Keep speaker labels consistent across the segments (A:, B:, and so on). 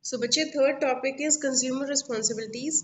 A: So बच्चे third topic is consumer responsibilities.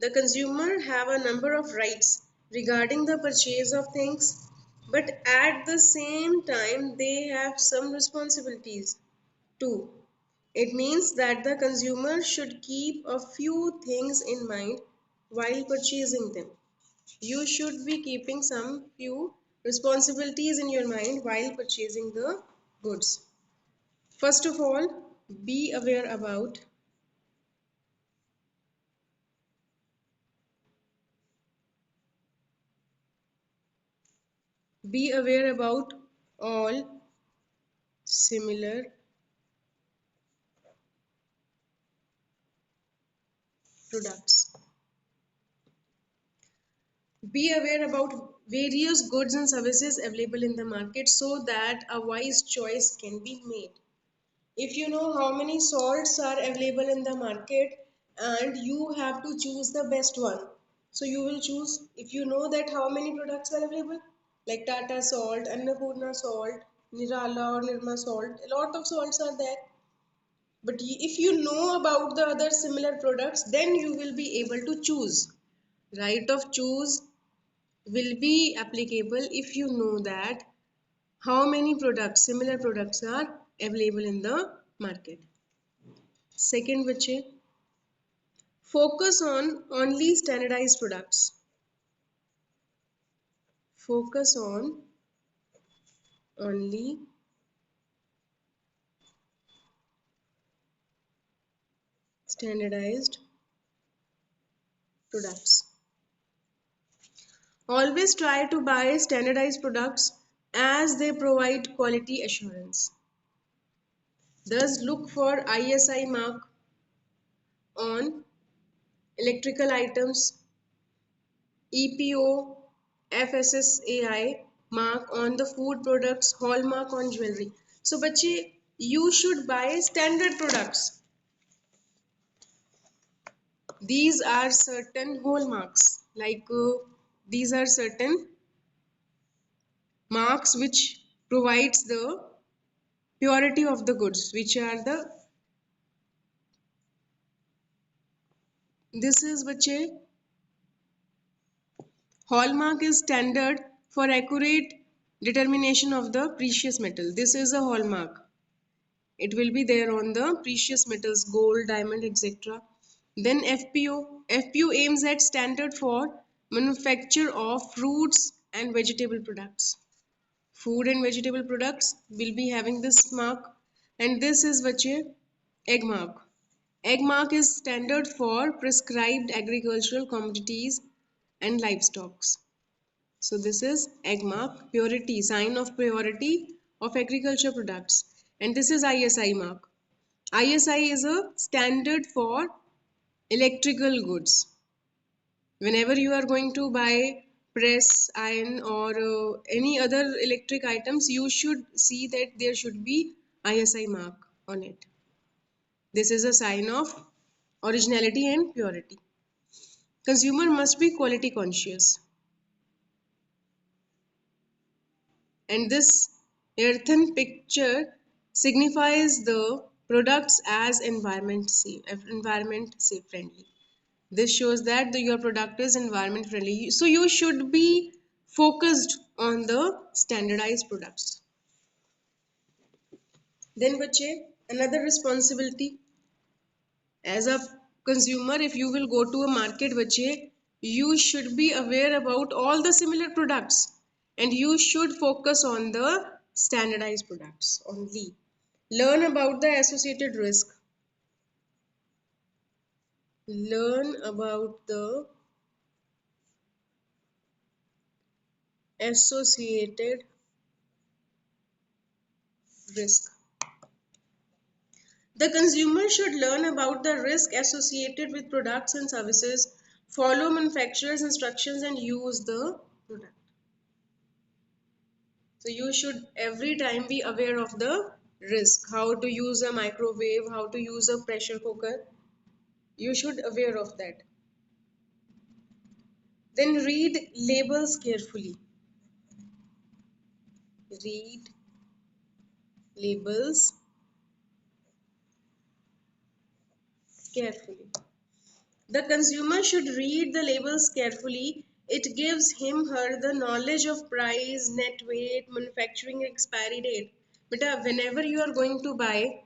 A: The consumer have a number of rights regarding the purchase of things, but at the same time they have some responsibilities too. It means that the consumer should keep a few things in mind while purchasing them. You should be keeping some few responsibilities in your mind while purchasing the goods. First of all, be aware about be aware about all similar products. Be aware about various goods and services available in the market so that a wise choice can be made. If you know how many salts are available in the market and you have to choose the best one, so you will choose. If you know that how many products are available, like Tata salt, Annapurna salt, Nirala or Nirma salt, a lot of salts are there. But if you know about the other similar products, then you will be able to choose. Right of choose will be applicable if you know that how many products, similar products are available in the market. Second, which is focus on only standardized products. Focus on only standardized products. Always try to buy standardized products as they provide quality assurance. Thus, look for ISI mark on electrical items, EPO, FSSAI mark on the food products, hallmark on jewelry. So, बच्चे, you should buy standard products. These are certain hallmarks, like these are certain marks which provides the purity of the goods, which are the this is बच्चे hallmark is standard for accurate determination of the precious metal. This is a hallmark. It will be there on the precious metals, gold, diamond, etc. Then FPO. FPO aims at standard for manufacture of fruits and vegetable products. Food and vegetable products will be having this mark, and this is vache egg mark. Egg mark is standard for prescribed agricultural commodities and livestock. So this is egg mark, purity, sign of purity of agriculture products. And this is ISI mark. ISI is a standard for electrical goods. Whenever you are going to buy press, iron or any other electric items, you should see that there should be ISI mark on it. This is a sign of originality and purity. Consumer must be quality conscious. And this earthen picture signifies the products as environment safe friendly. This shows that your product is environment friendly. So you should be focused on the standardized products. Then bache, another responsibility as a consumer, if you will go to a market bache, you should be aware about all the similar products and you should focus on the standardized products only. Learn about the associated risk. Learn about the associated risk. The consumer should learn about the risk associated with products and services, follow manufacturer's instructions and use the product. So you should every time be aware of the risk, how to use a microwave, how to use a pressure cooker. You should aware of that. Then read labels carefully. Read labels carefully. The consumer should read the labels carefully. It gives him her the knowledge of price, net weight, manufacturing expiry date. But whenever you are going to buy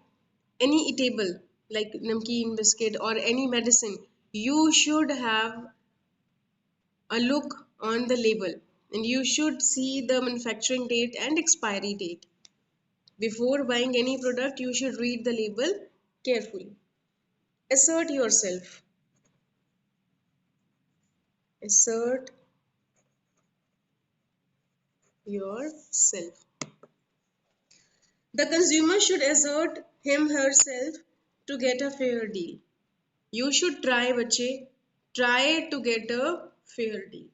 A: any eatable like namkeen biscuit or any medicine, you should have a look on the label and you should see the manufacturing date and expiry date. Before buying any product, you should read the label carefully. Assert yourself. Assert yourself. The consumer should assert him herself to get a fair deal. You should try, bache. Try to get a fair deal.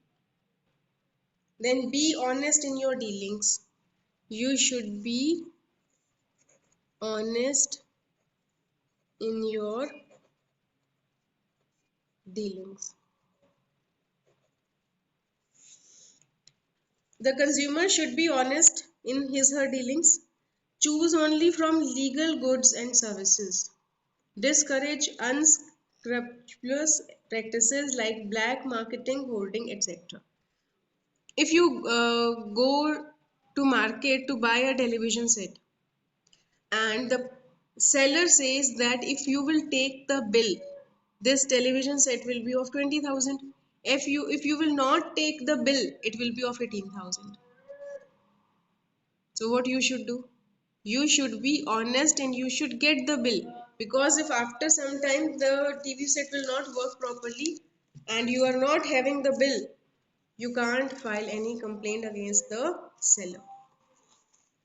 A: Then be honest in your dealings. You should be honest in your dealings. The consumer should be honest in his her dealings. Choose only from legal goods and services. Discourage unscrupulous practices like black marketing, hoarding, etc. If you go to market to buy a television set and the seller says that if you will take the bill, this television set will be of 20,000. If you will not take the bill, it will be of 18,000. So what you should do? You should be honest and you should get the bill, because if after some time the TV set will not work properly and you are not having the bill, you can't file any complaint against the seller.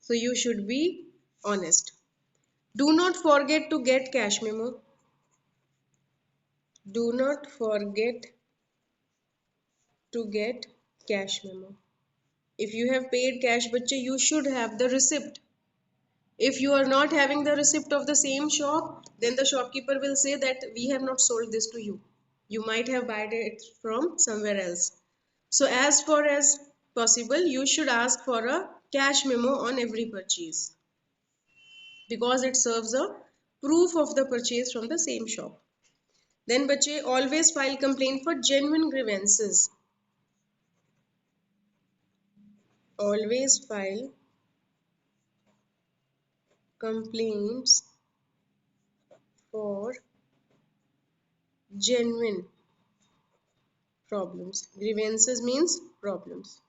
A: So you should be honest. Do not forget to get cash memo. Do not forget to get cash memo. If you have paid cash, bache, you should have the receipt. If you are not having the receipt of the same shop, then the shopkeeper will say that we have not sold this to you. You might have bought it from somewhere else. So as far as possible, you should ask for a cash memo on every purchase, because it serves a proof of the purchase from the same shop. Then bache, always file complaint for genuine grievances. Always file complaints for genuine problems. Grievances means problems.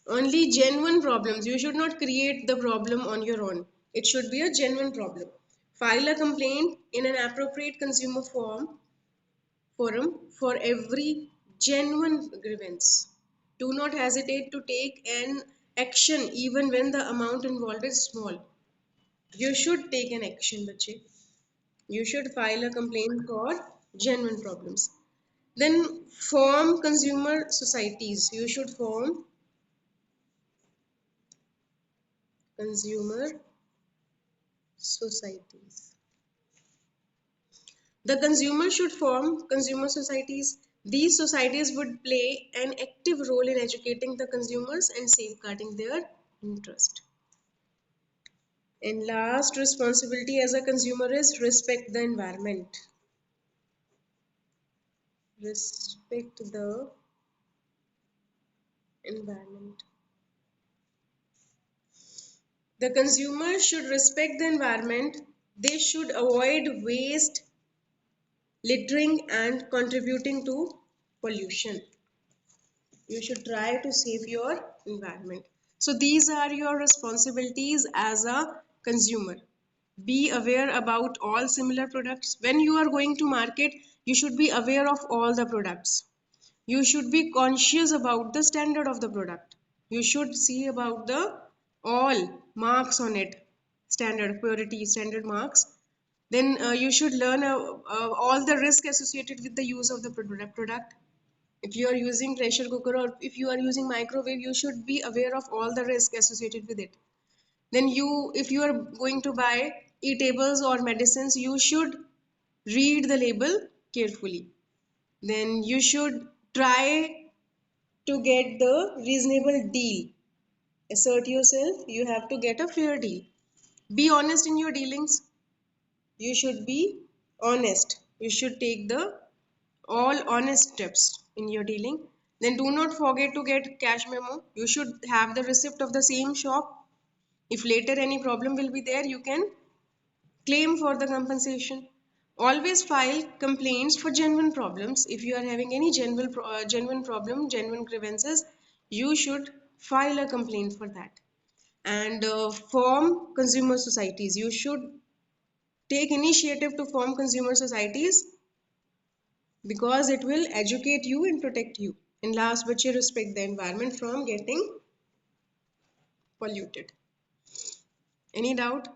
A: Only genuine problems. You should not create the problem on your own. It should be a genuine problem. File a complaint in an appropriate consumer forum for every genuine grievance. Do not hesitate to take an action even when the amount involved is small. You should take an action, bache. You should file a complaint for genuine problems. Then form consumer societies. You should form consumer societies. The consumer should form consumer societies. These societies would play an active role in educating the consumers and safeguarding their interest. And last responsibility as a consumer is respect the environment. Respect the environment. The consumer should respect the environment. They should avoid waste, littering, and contributing to pollution. You should try to save your environment. So these are your responsibilities as a consumer. Be aware about all similar products. When you are going to market, you should be aware of all the products. You should be conscious about the standard of the product. You should see about the all marks on it, standard purity, standard marks. Then you should learn all the risk associated with the use of the product. If you are using pressure cooker or if you are using microwave, you should be aware of all the risk associated with it. Then if you are going to buy eatables or medicines, you should read the label carefully. Then you should try to get the reasonable deal. Assert yourself, you have to get a fair deal. Be honest in your dealings. You should be honest. You should take the all honest steps in your dealing. Then do not forget to get cash memo. You should have the receipt of the same shop. If later any problem will be there, you can claim for the compensation. Always file complaints for genuine problems. If you are having any genuine problem, genuine grievances, you should file a complaint for that. And form consumer societies. You should take initiative to form consumer societies because it will educate you and protect you. And last, but you respect the environment from getting polluted. Any doubt?